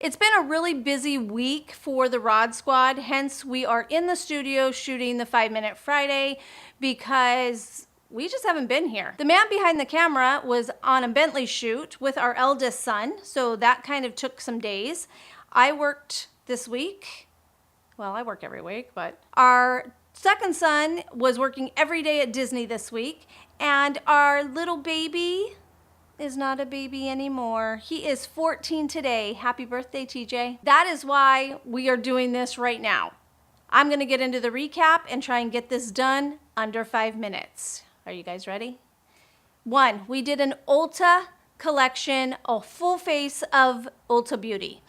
It's been a really busy week for the Rod Squad, hence we are in the studio shooting the 5-Minute Friday because we just haven't been here. The man behind the camera was on a Bentley shoot with our eldest son, so that kind of took some days. I worked this week. Well, I work every week, but our second son was working every day at Disney this week, and our little baby is not a baby anymore. He is 14 today. Happy birthday, TJ. That is why we are doing this right now. I'm gonna get into the recap and try and get this done under 5 minutes. Are you guys ready? 1, we did an Ulta collection, a full face of Ulta Beauty.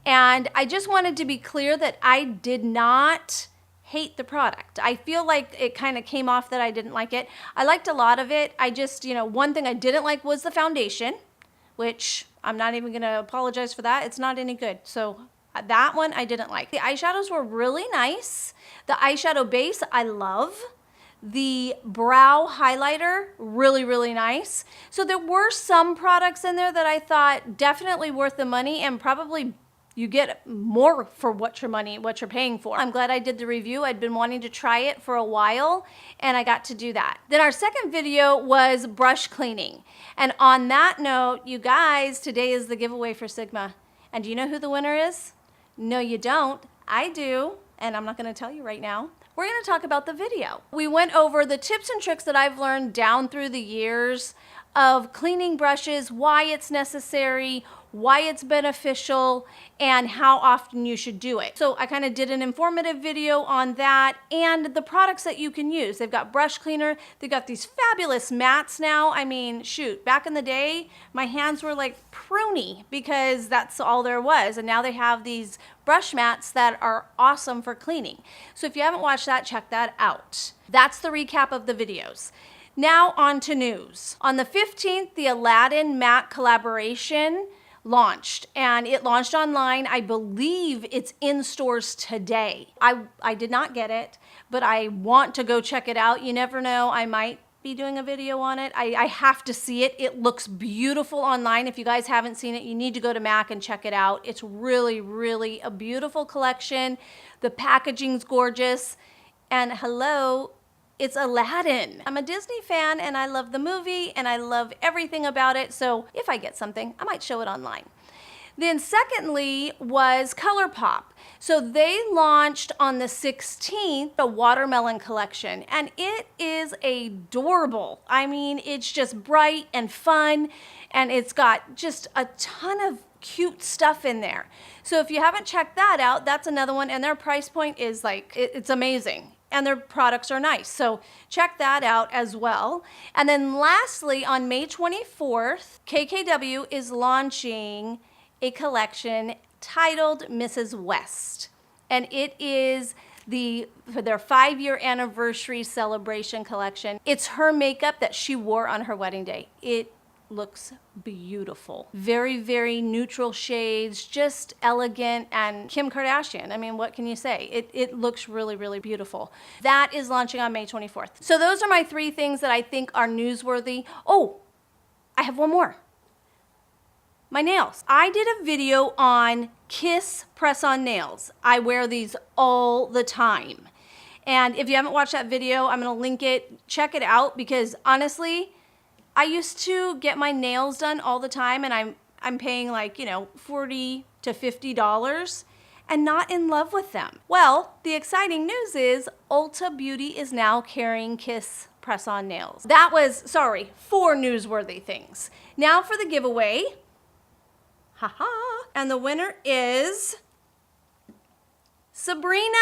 And I just wanted to be clear that I did not hate the product. I feel like it kind of came off that I didn't like it. I liked a lot of it. I just, one thing I didn't like was the foundation, which I'm not even gonna apologize for that. It's not any good. So that one I didn't like. The eyeshadows were really nice. The eyeshadow base I love. The brow highlighter, really, really nice. So there were some products in there that I thought definitely worth the money, and probably you get more for what you're paying for. I'm glad I did the review. I'd been wanting to try it for a while, and I got to do that. Then our second video was brush cleaning. And on that note, you guys, today is the giveaway for Sigma. And do you know who the winner is? No, you don't. I do, and I'm not gonna tell you right now. We're gonna talk about the video. We went over the tips and tricks that I've learned down through the years of cleaning brushes, why it's necessary, why it's beneficial, and how often you should do it. So I kind of did an informative video on that and the products that you can use. They've got brush cleaner, they've got these fabulous mats now. I mean, shoot, back in the day, my hands were like pruny because that's all there was. And now they have these brush mats that are awesome for cleaning. So if you haven't watched that, check that out. That's the recap of the videos. Now on to news. On the 15th, the Aladdin matte collaboration launched, and it launched online. I believe it's in stores today. I did not get it, but I want to go check it out. You never know, I might be doing a video on it. I have to see it. It looks beautiful online. If you guys haven't seen it, you need to go to MAC and check it out. It's really, really a beautiful collection. The packaging's gorgeous, and hello, it's Aladdin. I'm a Disney fan and I love the movie and I love everything about it. So if I get something, I might show it online. Then secondly was ColourPop. So they launched on the 16th a watermelon collection, and it is adorable. I mean, it's just bright and fun, and it's got just a ton of cute stuff in there. So if you haven't checked that out, that's another one, and their price point is like, it's amazing. And their products are nice. So check that out as well. And then lastly, on May 24th, KKW is launching a collection titled Mrs. West. And it is for their 5-year anniversary celebration collection. It's her makeup that she wore on her wedding day. It looks beautiful. Very, very neutral shades, just elegant, and Kim Kardashian. I mean, what can you say? It looks really, really beautiful. That is launching on May 24th. So those are my 3 things that I think are newsworthy. Oh, I have one more. My nails. I did a video on Kiss press-on nails. I wear these all the time. And if you haven't watched that video, I'm gonna link it. Check it out, because honestly, I used to get my nails done all the time, and I'm paying like, $40 to $50 and not in love with them. Well, the exciting news is Ulta Beauty is now carrying Kiss press-on nails. That was, 4 newsworthy things. Now for the giveaway. Haha. And the winner is Sabrina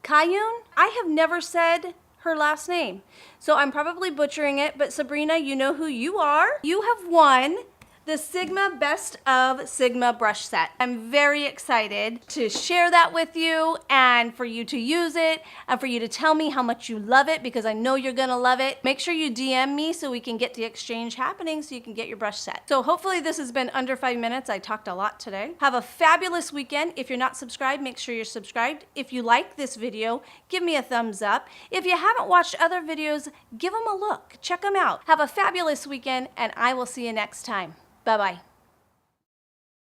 Kayun. I have never said her last name, so I'm probably butchering it, but Sabrina, you know who you are. You have won the Sigma Best of Sigma brush set. I'm very excited to share that with you and for you to use it and for you to tell me how much you love it, because I know you're gonna love it. Make sure you DM me so we can get the exchange happening so you can get your brush set. So hopefully this has been under 5 minutes. I talked a lot today. Have a fabulous weekend. If you're not subscribed, make sure you're subscribed. If you like this video, give me a thumbs up. If you haven't watched other videos, give them a look. Check them out. Have a fabulous weekend, and I will see you next time. Bye-bye.